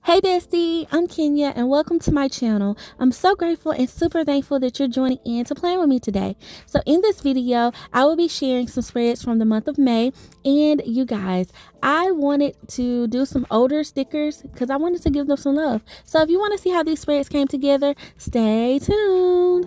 Hey Bestie, I'm Kenya and welcome to my channel. I'm so grateful and super thankful that you're joining in to plan with me today. So in this video, I will be sharing some spreads from the month of May. And you guys, I wanted to do some older stickers because I wanted to give them some love. So if you want to see how these spreads came together, stay tuned.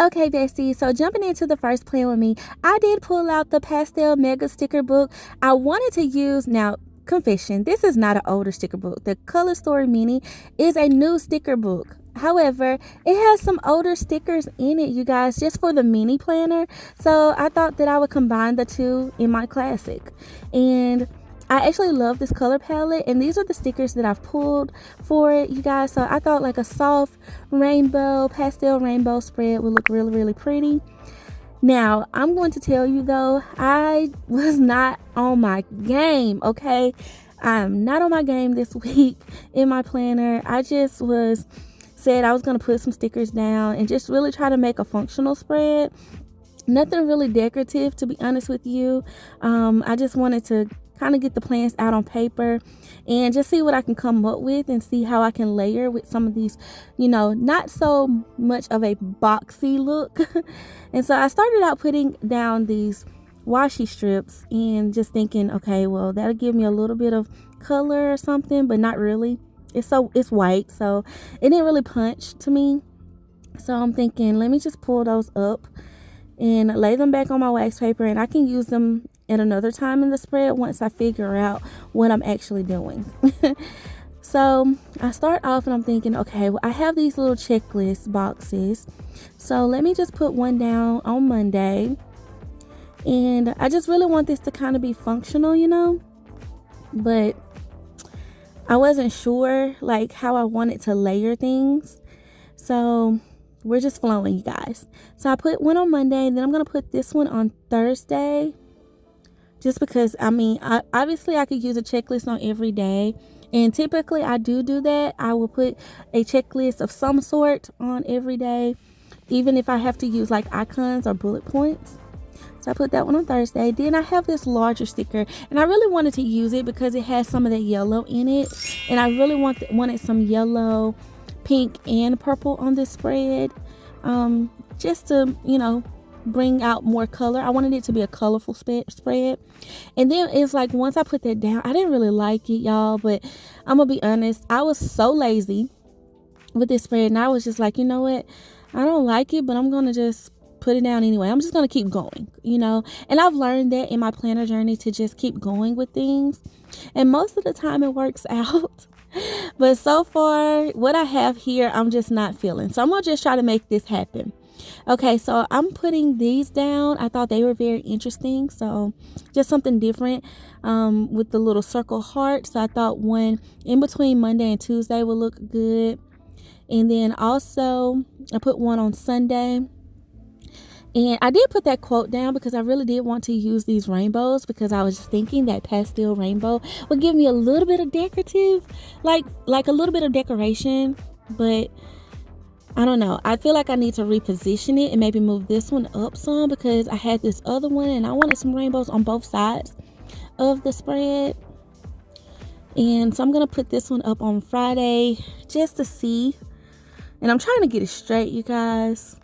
Okay, Bestie, so jumping into the first plan with me, I did pull out the Pastel Mega sticker book. I wanted to use, now, confession, this is not an older sticker book. The Color Story Mini is a new sticker book. However, it has some older stickers in it, you guys, just for the mini planner. So I thought that I would combine the two in my classic. And I actually love this color palette, and these are the stickers that I've pulled for it, you guys. So I thought like a soft rainbow, pastel rainbow spread would look really, really pretty. Now, I'm going to tell you though, I was not on my game, okay? I'm not on my game this week in my planner. I just said I was going to put some stickers down and just really try to make a functional spread. Nothing really decorative, to be honest with you. I just wanted to kind of get the plans out on paper and just see what I can come up with and see how I can layer with some of these, not so much of a boxy look. And so I started out putting down these washi strips and just thinking, okay, well, that'll give me a little bit of color or something, but not really. It's white, so it didn't really punch to me. So I'm thinking, let me just pull those up and lay them back on my wax paper, and I can use them at another time in the spread once I figure out what I'm actually doing. So I start off and I'm thinking, okay, well, I have these little checklist boxes, so let me just put one down on Monday. And I just really want this to kind of be functional, but I wasn't sure like how I wanted to layer things, so we're just flowing, you guys. So I put one on Monday, and then I'm going to put this one on Thursday. Just because, obviously I could use a checklist on every day. And typically I do that. I will put a checklist of some sort on every day, even if I have to use like icons or bullet points. So I put that one on Thursday. Then I have this larger sticker, and I really wanted to use it because it has some of that yellow in it. And I really wanted some yellow, pink, and purple on this spread, just to bring out more color. I wanted it to be a colorful spread. And then it's like once I put that down, I didn't really like it, y'all, but I'm gonna be honest, I was so lazy with this spread, and I was just like, you know what, I don't like it, but I'm gonna just put it down anyway. I'm just gonna keep going, and I've learned that in my planner journey, to just keep going with things, and most of the time it works out. But so far, what I have here, I'm just not feeling. So I'm going to just try to make this happen. Okay, so I'm putting these down. I thought they were very interesting. So just something different with the little circle heart. So I thought one in between Monday and Tuesday would look good. And then also I put one on Sunday. And I did put that quote down because I really did want to use these rainbows, because I was just thinking that pastel rainbow would give me a little bit of decorative, like a little bit of decoration. But I don't know. I feel like I need to reposition it and maybe move this one up some, because I had this other one and I wanted some rainbows on both sides of the spread. And so I'm going to put this one up on Friday just to see. And I'm trying to get it straight, you guys.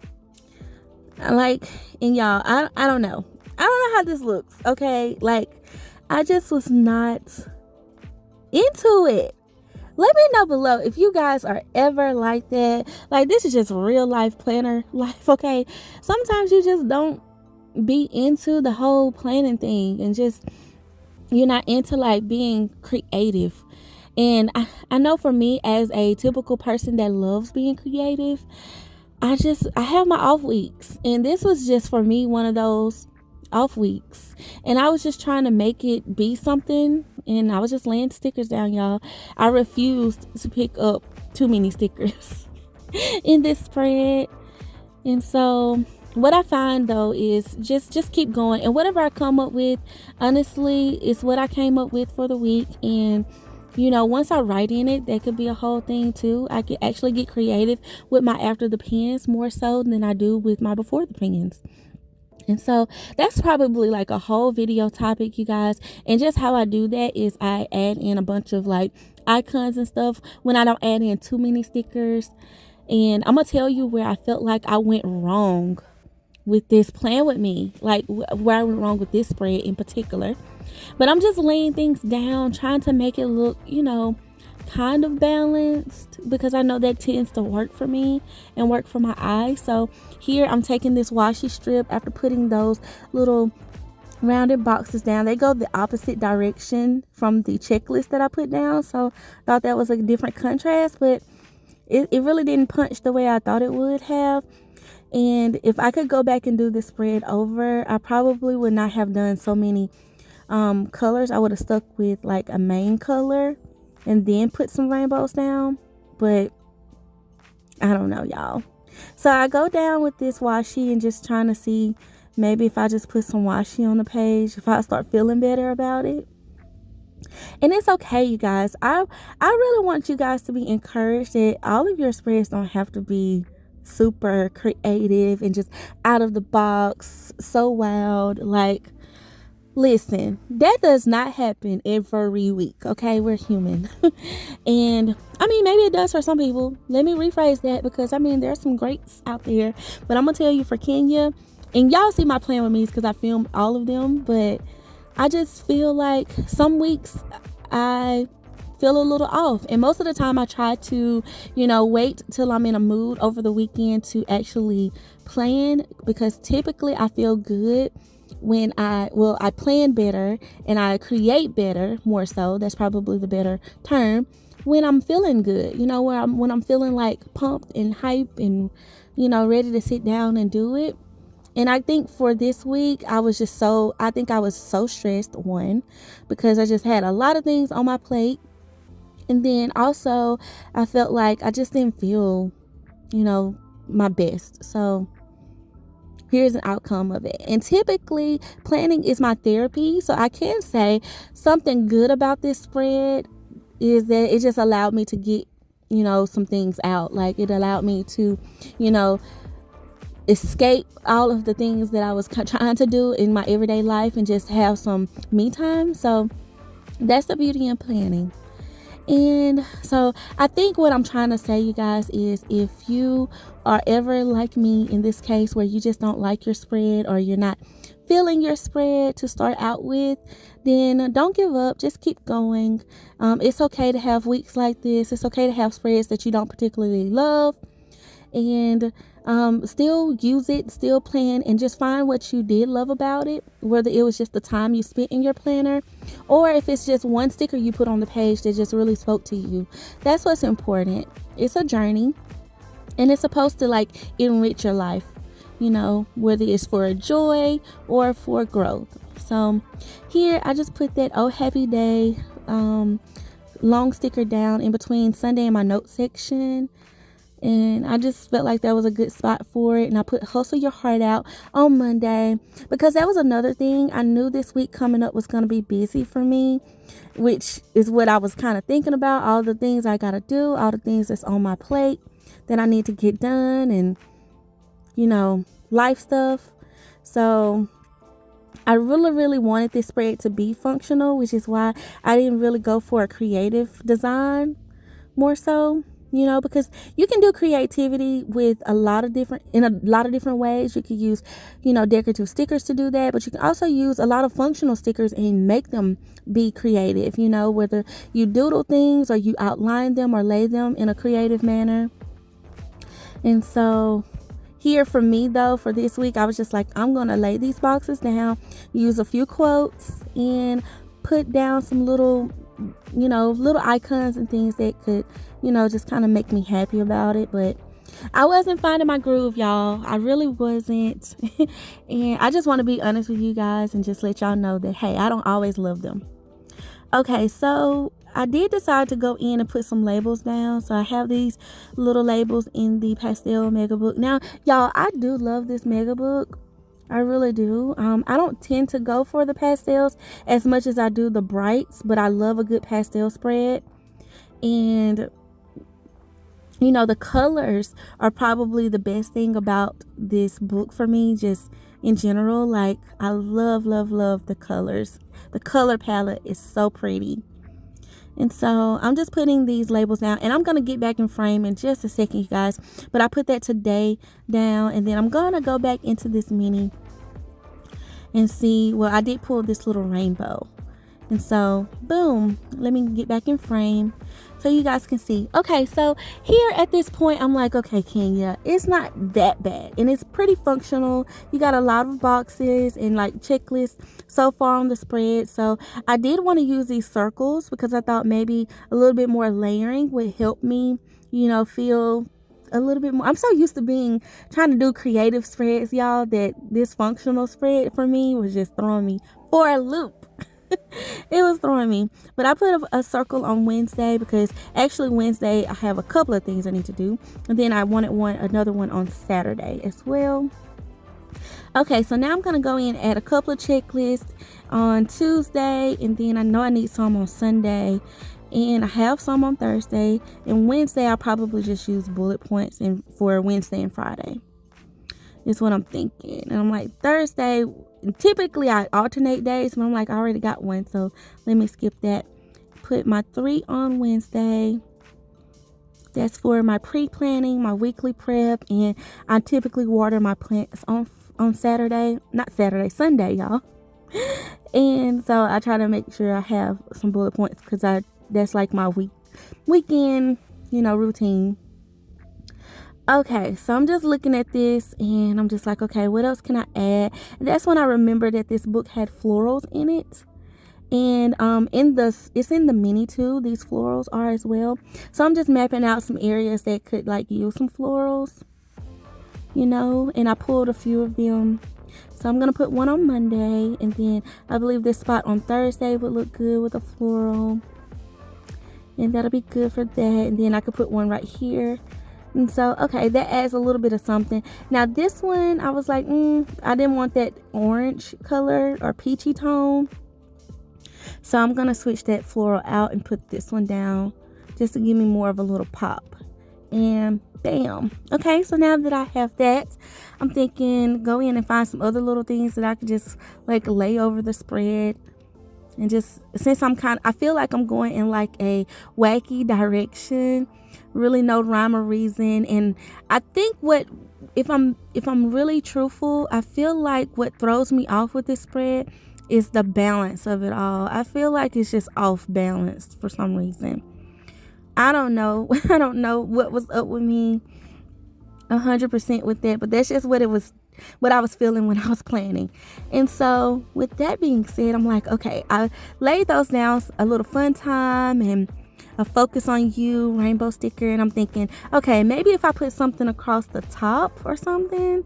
And y'all, I don't know. I don't know how this looks, okay? I just was not into it. Let me know below if you guys are ever like that. This is just real life planner life, okay? Sometimes you just don't be into the whole planning thing, and just, you're not into being creative. And I know for me, as a typical person that loves being creative, I have my off weeks, and this was just for me one of those off weeks, and I was just trying to make it be something, and I was just laying stickers down, y'all. I refused to pick up too many stickers in this spread. And so what I find though is just keep going, and whatever I come up with, honestly, is what I came up with for the week. And once I write in it, that could be a whole thing too. I could actually get creative with my after the pens more so than I do with my before the pens. And so that's probably like a whole video topic, you guys. And just how I do that is I add in a bunch of like icons and stuff when I don't add in too many stickers. And I'm going to tell you where I felt like I went wrong with this plan with me, like where I went wrong with this spread in particular. But I'm just laying things down, trying to make it look, kind of balanced, because I know that tends to work for me and work for my eyes. So here I'm taking this washi strip after putting those little rounded boxes down. They go the opposite direction from the checklist that I put down. So I thought that was a different contrast, but it really didn't punch the way I thought it would have. And if I could go back and do this spread over, I probably would not have done so many colors. I would have stuck with like a main color and then put some rainbows down. But I don't know, y'all. So I go down with this washi and just trying to see maybe if I just put some washi on the page, if I start feeling better about it. And it's okay, you guys. I really want you guys to be encouraged that all of your spreads don't have to be super creative and just out of the box, so wild. Like, listen, that does not happen every week, okay? We're human. And I mean, maybe it does for some people. Let me rephrase that, because I mean, there's some greats out there. But I'm gonna tell you, for Kenya, and y'all see my plan with me because I filmed all of them, but I just feel like some weeks I feel a little off. And most of the time I try to, wait till I'm in a mood over the weekend to actually plan, because typically I feel good when I plan better and I create better, more so. That's probably the better term. When I'm feeling good, when I'm feeling like pumped and hype and, ready to sit down and do it. And I think for this week, I was so stressed, one, because I just had a lot of things on my plate. And then also I felt like I just didn't feel, my best. So here's an outcome of it. And typically planning is my therapy. So I can say something good about this spread is that it just allowed me to get, some things out. Like, it allowed me to, escape all of the things that I was trying to do in my everyday life and just have some me time. So that's the beauty in planning. And so I think what I'm trying to say, you guys, is if you are ever like me in this case, where you just don't like your spread or you're not feeling your spread to start out with, then don't give up. Just keep going. It's okay to have weeks like this. It's okay to have spreads that you don't particularly love. And still use it, still plan, and just find what you did love about it, whether it was just the time you spent in your planner, or if it's just one sticker you put on the page that just really spoke to you. That's what's important. It's a journey, and it's supposed to like enrich your life, whether it's for joy or for growth. So here I just put that "Oh Happy Day" long sticker down in between Sunday and my note section. And I just felt like that was a good spot for it. And I put "Hustle Your Heart Out" on Monday, because that was another thing. I knew this week coming up was going to be busy for me, which is what I was kind of thinking about. All the things I got to do, all the things that's on my plate that I need to get done, and, life stuff. So I really, really wanted this spread to be functional, which is why I didn't really go for a creative design more so. Because you can do creativity with in a lot of different ways. You could use, decorative stickers to do that, but you can also use a lot of functional stickers and make them be creative, whether you doodle things or you outline them or lay them in a creative manner. And so here for me, though, for this week, I was just like, I'm going to lay these boxes down, use a few quotes, and put down some little icons and things that could, just kind of make me happy about it. But I wasn't finding my groove, y'all. I really wasn't. And I just want to be honest with you guys and just let y'all know that, hey, I don't always love them. Okay, so I did decide to go in and put some labels down. So I have these little labels in the Pastel Mega book. Now, y'all, I do love this Mega book. I really do. I don't tend to go for the pastels as much as I do the brights, but I love a good pastel spread. And you know, the colors are probably the best thing about this book for me, just in general. Like, I love, love, love the colors. The color palette is so pretty. And so I'm just putting these labels down, and I'm going to get back in frame in just a second, you guys. But I put that today down, and then I'm going to go back into this mini and see. Well, I did pull this little rainbow. And so, boom, let me get back in frame so you guys can see. Okay, so here at this point, I'm like, okay, Kenya, it's not that bad. And it's pretty functional. You got a lot of boxes and like checklists so far on the spread. So I did want to use these circles because I thought maybe a little bit more layering would help me, you know, feel a little bit more. I'm so used to trying to do creative spreads, y'all, that this functional spread for me was just throwing me for a loop. It was throwing me. But I put a circle on Wednesday because actually Wednesday I have a couple of things I need to do, and then I wanted another one on Saturday as well. Okay, so now I'm gonna go in and add a couple of checklists on Tuesday, and then I know I need some on Sunday, and I have some on Thursday, and Wednesday I'll probably just use bullet points for Wednesday and Friday. Is what I'm thinking. And I'm like, Thursday, typically I alternate days, but I'm like, I already got one, so let me skip that. Put my 3 on Wednesday. That's for my pre-planning, my weekly prep, and I typically water my plants on Saturday. Not Saturday, Sunday, y'all. And so I try to make sure I have some bullet points because that's like my weekend, you know, routine. Okay, so I'm just looking at this and I'm just like, okay, what else can I add? And that's when I remember that this book had florals in it. And it's in the mini too. These florals are as well. So I'm just mapping out some areas that could like use some florals, you know, and I pulled a few of them. So I'm going to put one on Monday, and then I believe this spot on Thursday would look good with a floral. And that'll be good for that. And then I could put one right here. And so, okay, that adds a little bit of something. Now, this one, I was like, I didn't want that orange color or peachy tone. So I'm going to switch that floral out and put this one down just to give me more of a little pop. And bam. Okay, so now that I have that, I'm thinking go in and find some other little things that I could just like lay over the spread. And just, since I feel like I'm going in like a wacky direction, really no rhyme or reason. And I think if I'm really truthful, I feel like what throws me off with this spread is the balance of it all. I feel like it's just off balanced for some reason. I don't know. I don't know what was up with me 100% with that, but that's just what I was feeling when I was planning. And so with that being said, I'm like, okay, I laid those down, a little fun time and a focus on you rainbow sticker. And I'm thinking, okay, maybe if I put something across the top or something,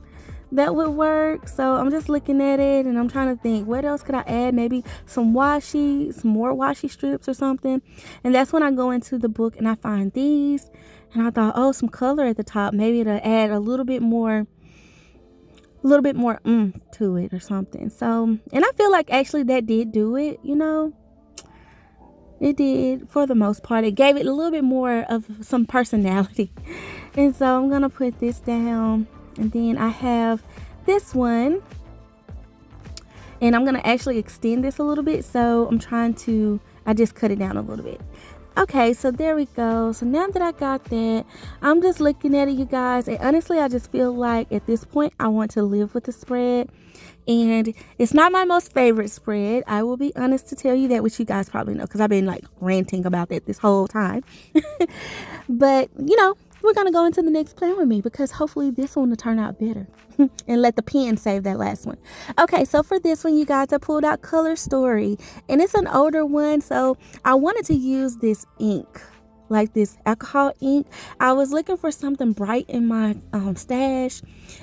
that would work. So I'm just looking at it and I'm trying to think, what else could I add? Maybe some more washi strips or something. And that's when I go into the book and I find these. And I thought, oh, some color at the top, maybe to add a little bit more to it or something. So, and I feel like actually that did do it, you know. It did for the most part. It gave it a little bit more of some personality. And so I'm going to put this down. And then I have this one. And I'm going to actually extend this a little bit. So I just cut it down a little bit. Okay, so there we go. So now that I got that, I'm just looking at it, you guys. And honestly, I just feel like at this point, I want to live with the spread. And it's not my most favorite spread. I will be honest to tell you that, which you guys probably know because I've been like ranting about that this whole time. But, you know, we're going to go into the next plan with me because hopefully this one will turn out better. And let the pen save that last one. Okay, so for this one, you guys, I pulled out Color Story. And it's an older one, so I wanted to use this ink, like this alcohol ink. I was looking for something bright in my stash.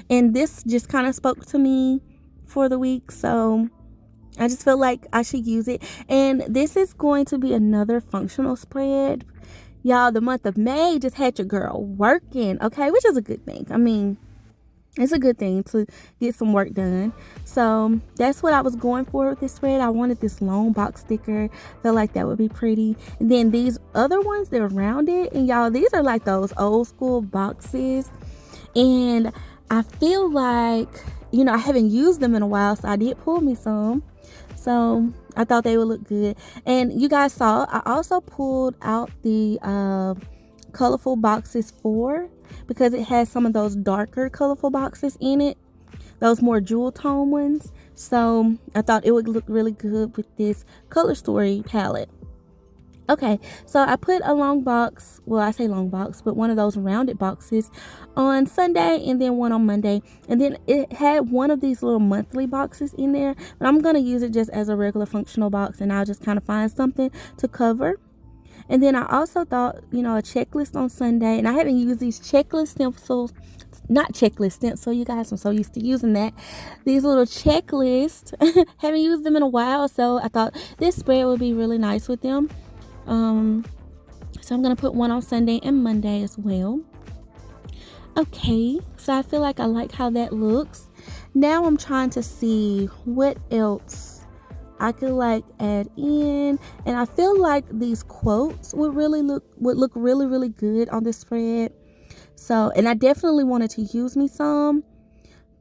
And this just kind of spoke to me for the week. So I just felt like I should use it. And this is going to be another functional spread. Y'all, the month of May just had your girl working, okay? Which is a good thing. I mean, It's a good thing to get some work done. So that's what I was going for with this spread. I wanted this long box sticker. Felt like that would be pretty. And then these other ones, they're rounded. And y'all, these are like those old school boxes. And I feel like, I haven't used them in a while, so I did pull me some. So I thought they would look good. And you guys saw, I also pulled out the colorful boxes 4 because it has some of those darker colorful boxes in it, those more jewel tone ones. So I thought it would look really good with this color story palette. Okay, so I put a long box, well, I say long box, but one of those rounded boxes on Sunday and then one on Monday. And then it had one of these little monthly boxes in there, but I'm going to use it just as a regular functional box, and I'll just kind of find something to cover. And then I also thought, a checklist on Sunday, and I haven't used these checklist stencils, not checklist stencil, you guys, I'm so used to using that. These little checklists, haven't used them in a while, so I thought this spread would be really nice with them. So I'm going to put one on Sunday and Monday as well. Okay, so I feel like I like how that looks. Now I'm trying to see what else I could like add in, and I feel like these quotes would look really, really good on this spread. So, and I definitely wanted to use me some,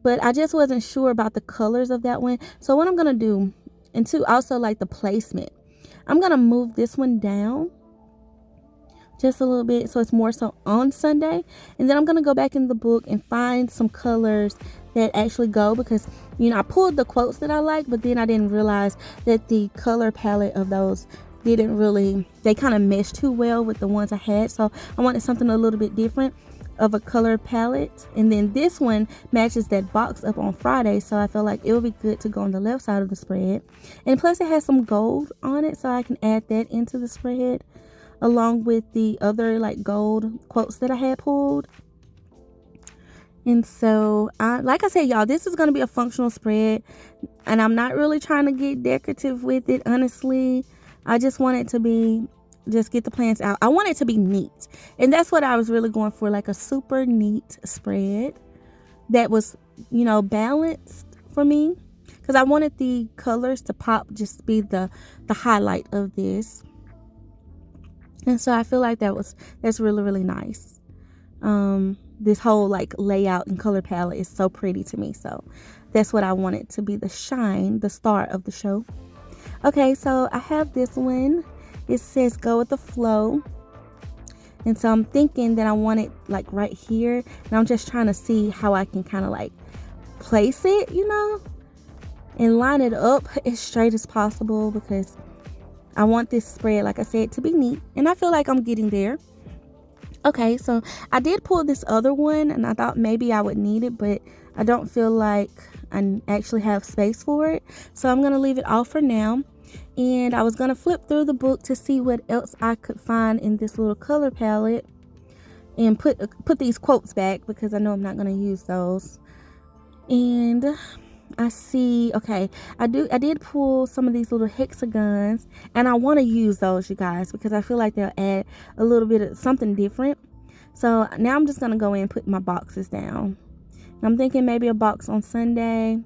but I just wasn't sure about the colors of that one. So what I'm going to do, and to also like the placement, I'm going to move this one down just a little bit so it's more so on Sunday. And then I'm going to go back in the book and find some colors that actually go, because, I pulled the quotes that I like, but then I didn't realize that the color palette of those they kind of meshed too well with the ones I had. So I wanted something a little bit different of a color palette. And then this one matches that box up on Friday, so I feel like it would be good to go on the left side of the spread. And plus it has some gold on it, so I can add that into the spread along with the other like gold quotes that I had pulled. And so like I said, y'all, this is going to be a functional spread, and I'm not really trying to get decorative with it, honestly. I just want it to be, just get the plants out. I want it to be neat, and that's what I was really going for, like a super neat spread that was, balanced for me, because I wanted the colors to pop, just be the highlight of this. And so I feel like that's really, really nice. This whole like layout and color palette is so pretty to me, so that's what I wanted to be the star of the show. Okay, so I have this one. It says go with the flow. And so I'm thinking that I want it like right here. And I'm just trying to see how I can kind of like place it, and line it up as straight as possible, because I want this spread, like I said, to be neat. And I feel like I'm getting there. Okay, so I did pull this other one, and I thought maybe I would need it, but I don't feel like I actually have space for it. So I'm going to leave it off for now. And I was going to flip through the book to see what else I could find in this little color palette, and put these quotes back, because I know I'm not going to use those. And I see, okay, I did pull some of these little hexagons, and I want to use those, you guys, because I feel like they'll add a little bit of something different. So now I'm just going to go in and put my boxes down. And I'm thinking maybe a box on Sunday,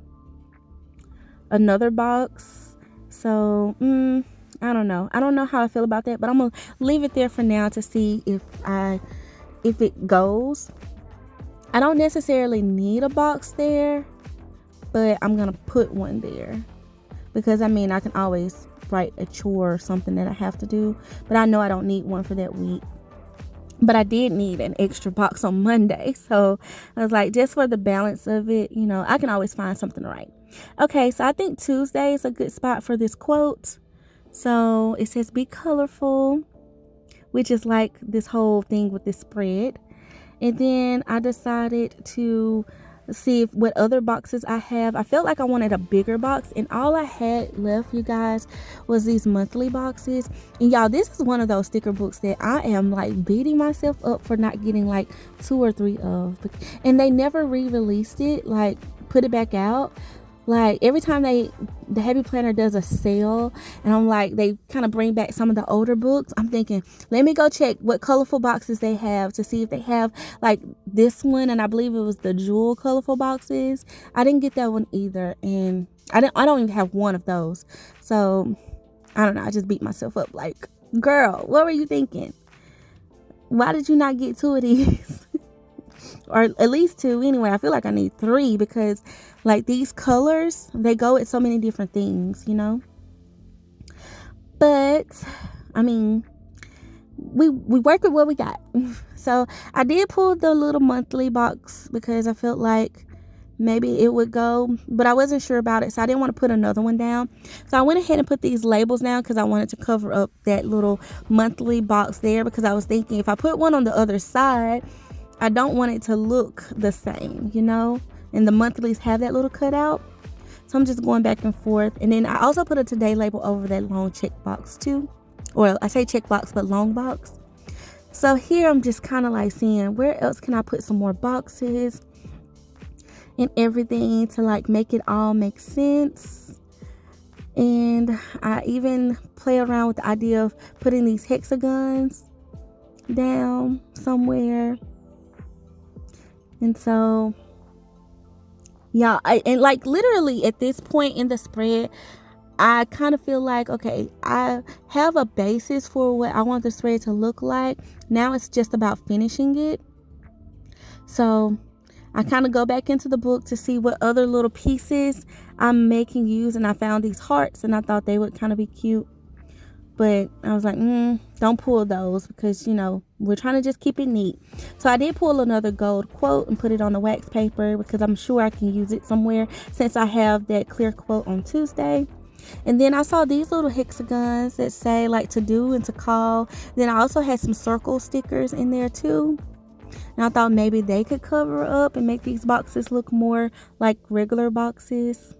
another box. So, I don't know. I don't know how I feel about that, but I'm going to leave it there for now to see if it goes. I don't necessarily need a box there, but I'm going to put one there, because I can always write a chore or something that I have to do, but I know I don't need one for that week. But I did need an extra box on Monday, so I was like, just for the balance of it, I can always find something to write. Okay, so I think Tuesday is a good spot for this quote. So it says be colorful, which is like this whole thing with this spread. And then I decided to see what other boxes I have. I felt like I wanted a bigger box, and all I had left, you guys, was these monthly boxes. And y'all, this is one of those sticker books that I am like beating myself up for not getting like 2 or 3 of, and they never re-released it, like put it back out. Like every time the Happy Planner does a sale, and I'm like, they kind of bring back some of the older books, I'm thinking, let me go check what colorful boxes they have to see if they have like this one. And I believe it was the jewel colorful boxes. I didn't get that one either, and I don't even have one of those. So I don't know, I just beat myself up like, girl, what were you thinking? Why did you not get two of these? Or at least two anyway. I feel like I need three, because like these colors, they go with so many different things, you know. But I mean, we work with what we got. So I did pull the little monthly box because I felt like maybe it would go, but I wasn't sure about it, so I didn't want to put another one down. So I went ahead and put these labels down because I wanted to cover up that little monthly box there, because I was thinking if I put one on the other side, I don't want it to look the same, you know, and the monthlies have that little cutout. So I'm just going back and forth. And then I also put a today label over that long check box too, or I say check box but long box. So here I'm just kind of like seeing where else can I put some more boxes and everything to like make it all make sense. And I even play around with the idea of putting these hexagons down somewhere. And so, yeah, and like literally at this point in the spread, I kind of feel like, okay, I have a basis for what I want the spread to look like. Now it's just about finishing it. So I kind of go back into the book to see what other little pieces I'm making use. And I found these hearts, and I thought they would kind of be cute. But I was like, don't pull those, because, you know, we're trying to just keep it neat. So I did pull another gold quote and put it on the wax paper, because I'm sure I can use it somewhere since I have that clear quote on Tuesday. And then I saw these little hexagons that say like to do and to call. Then I also had some circle stickers in there too. And I thought maybe they could cover up and make these boxes look more like regular boxes.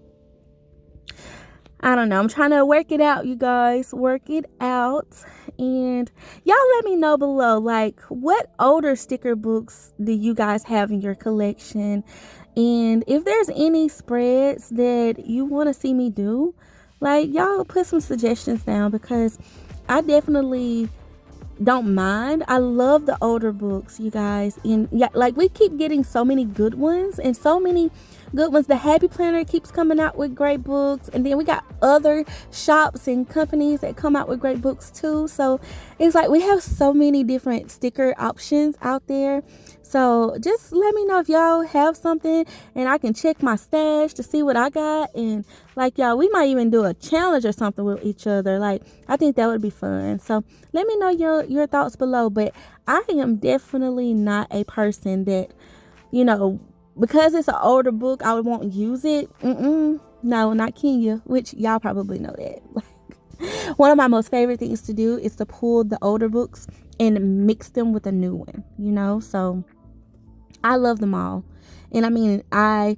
I don't know. I'm trying to work it out, you guys. Work it out. And y'all let me know below, like, what older sticker books do you guys have in your collection? And if there's any spreads that you want to see me do, like, y'all put some suggestions down, because I definitely don't mind. I love the older books, you guys. And yeah, like, we keep getting so many good ones, and so many good ones. The Happy Planner keeps coming out with great books, and then we got other shops and companies that come out with great books too. So it's like we have so many different sticker options out there. So just let me know if y'all have something, and I can check my stash to see what I got. And like, y'all, we might even do a challenge or something with each other. Like, I think that would be fun. So let me know your thoughts below. But I am definitely not a person that, you know, because it's an older book, I won't use it. No, not Kenya, which y'all probably know that. One of my most favorite things to do is to pull the older books and mix them with a new one, you know. So I love them all. And I mean, I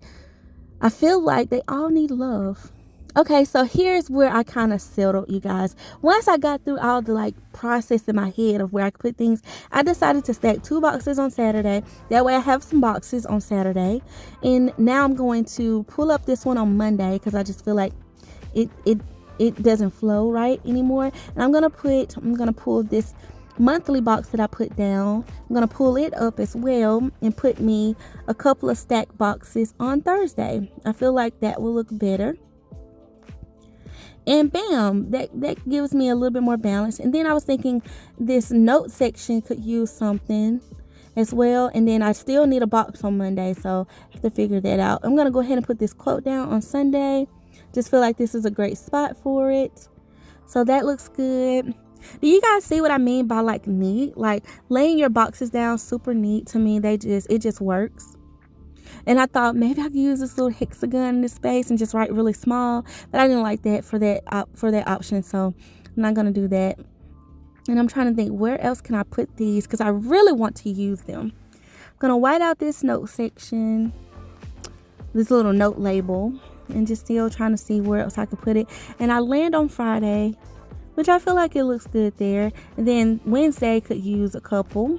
feel like they all need love. Okay, so here's where I kind of settled, you guys. Once I got through all the like process in my head of where I could put things, I decided to stack 2 boxes on Saturday. That way I have some boxes on Saturday. And now I'm going to pull up this one on Monday, because I just feel like it doesn't flow right anymore. And I'm gonna pull this monthly box that I put down. I'm gonna pull it up as well and put me a couple of stack boxes on Thursday. I feel like that will look better. And bam, that gives me a little bit more balance. And then I was thinking this note section could use something as well. And then I still need a box on Monday, so I have to figure that out. I'm going to go ahead and put this quote down on Sunday. Just feel like this is a great spot for it. So that looks good. Do you guys see what I mean by like neat? Like laying your boxes down super neat. To me, it just works. And I thought maybe I could use this little hexagon in this space and just write really small, but I didn't like that for that option, so I'm not gonna do that. And I'm trying to think, where else can I put these, because I really want to use them. I'm gonna white out this note section, this little note label, and just still trying to see where else I could put it. And I land on Friday, which I feel like it looks good there. And then Wednesday could use a couple.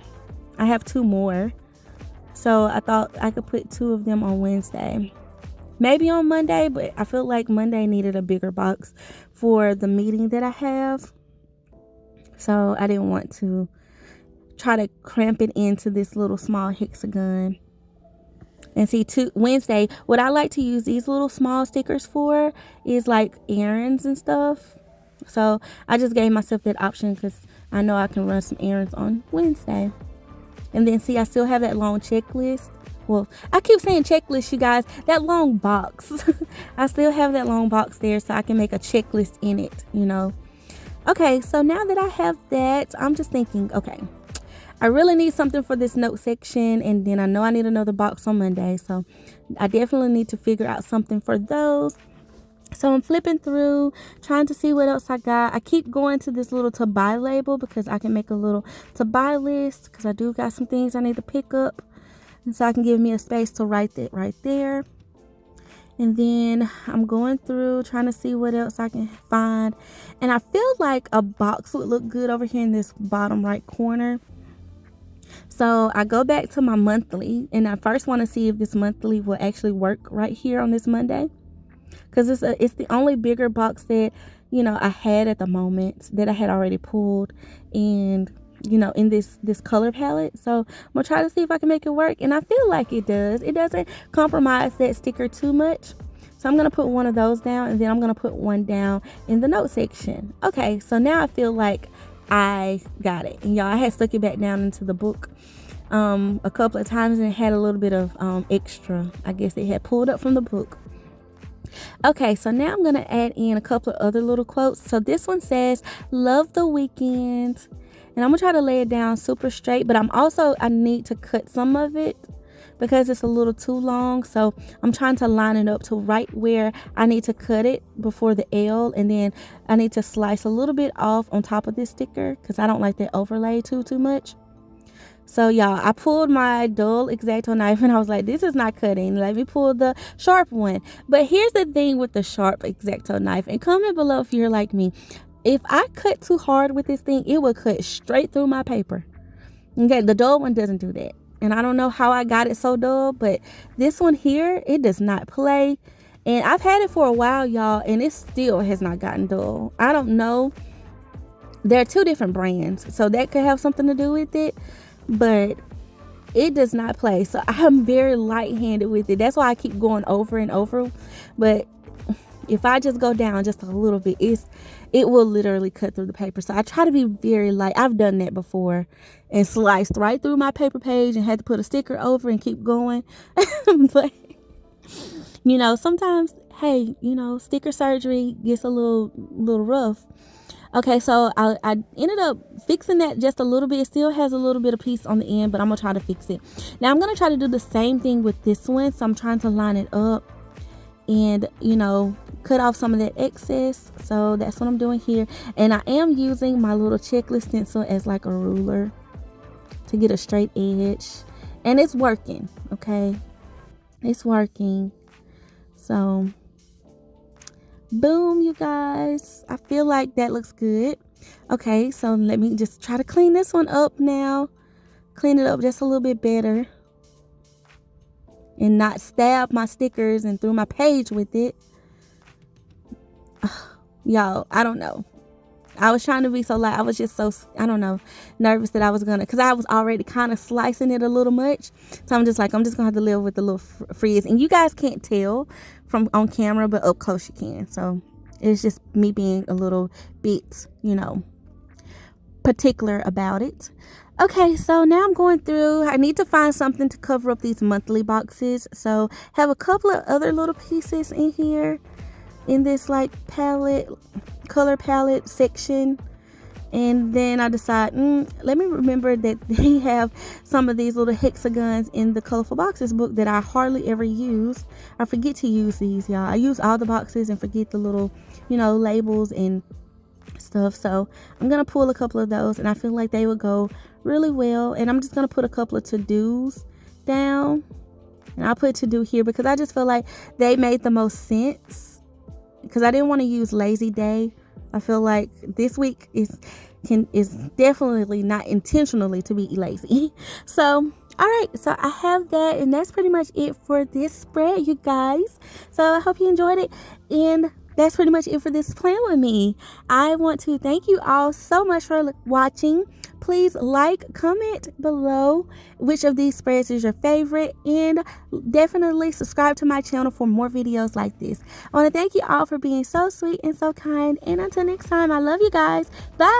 I have 2 more. So I thought I could put 2 of them on Wednesday. maybe on Monday, but I feel like Monday needed a bigger box for the meeting that I have. So I didn't want to try to cramp it into this little small hexagon. And see, Wednesday, what I like to use these little small stickers for is like errands and stuff. So I just gave myself that option because I know I can run some errands on Wednesday. And then see, I still have that long checklist. Well, I keep saying checklist, you guys. That long box. I still have that long box there so I can make a checklist in it, you know. Okay, so now that I have that, I'm just thinking, okay, I really need something for this note section, and then I know I need another box on Monday, so I definitely need to figure out something for those. So I'm flipping through, trying to see what else I got. I keep going to this little to buy label because I can make a little to buy list because I do got some things I need to pick up, and so I can give me a space to write that right there. And then I'm going through trying to see what else I can find, and I feel like a box would look good over here in this bottom right corner. So I go back to my monthly, and I first want to see if this monthly will actually work right here on this Monday, because it's the only bigger box that, you know, I had at the moment that I had already pulled, and you know, in this color palette. So I'm gonna try to see if I can make it work, and I feel like it does. It doesn't compromise that sticker too much. So I'm gonna put one of those down, and then I'm gonna put one down in the note section. Okay, so now I feel like I got it. And y'all, I had stuck it back down into the book a couple of times, and it had a little bit of extra, I guess it had pulled up from the book. Okay, so now I'm going to add in a couple of other little quotes. So this one says, love the weekend. And I'm going to try to lay it down super straight, but I need to cut some of it because it's a little too long. So I'm trying to line it up to right where I need to cut it before the L. And then I need to slice a little bit off on top of this sticker because I don't like that overlay too much. So y'all, I pulled my dull X-Acto knife and I was like, this is not cutting. Let me pull the sharp one. But here's the thing with the sharp X-Acto knife, and comment below if you're like me. If I cut too hard with this thing, it will cut straight through my paper. Okay, the dull one doesn't do that. And I don't know how I got it so dull, but this one here, it does not play. And I've had it for a while, y'all, and it still has not gotten dull. I don't know. There are two different brands, so that could have something to do with it. But it does not play, so I'm very light-handed with it. That's why I keep going over and over. But if I just go down just a little bit, it will literally cut through the paper. So I try to be very light. I've done that before and sliced right through my paper page and had to put a sticker over and keep going. But you know, sometimes, hey, you know, sticker surgery gets a little rough. Okay, so I ended up fixing that just a little bit. It still has a little bit of piece on the end, but I'm going to try to fix it. Now, I'm going to try to do the same thing with this one. So I'm trying to line it up and, you know, cut off some of that excess. So that's what I'm doing here. And I am using my little checklist stencil as like a ruler to get a straight edge. And it's working, okay? It's working. So boom, you guys. I feel like that looks good. Okay, so let me just try to clean this one up now. Clean it up just a little bit better. And not stab my stickers and through my page with it. Y'all, I don't know. I was trying to be so light. I was just so, I don't know, nervous that I was going to, because I was already kind of slicing it a little much. So I'm just like, I'm just going to have to live with the little frizz. And you guys can't tell from on camera, but up close you can. So it's just me being a little bit, you know, particular about it. Okay, so now I'm going through. I need to find something to cover up these monthly boxes. So have a couple of other little pieces in here in this like palette, color palette section. And then I decide, let me remember that they have some of these little hexagons in the Colorful Boxes book that I hardly ever use. I forget to use these, y'all. I use all the boxes and forget the little, you know, labels and stuff. So I'm going to pull a couple of those, and I feel like they would go really well. And I'm just going to put a couple of to-dos down. And I'll put to-do here because I just feel like they made the most sense. Because I didn't want to use lazy day. I feel like this week is definitely not intentionally to be lazy. So All right, so I have that, and that's pretty much it for this spread, you guys. So I hope you enjoyed it, and that's pretty much it for this plan with me. I want to thank you all so much for watching. Please like, comment below which of these spreads is your favorite, and definitely subscribe to my channel for more videos like this. I want to thank you all for being so sweet and so kind, and until next time, I love you guys. Bye.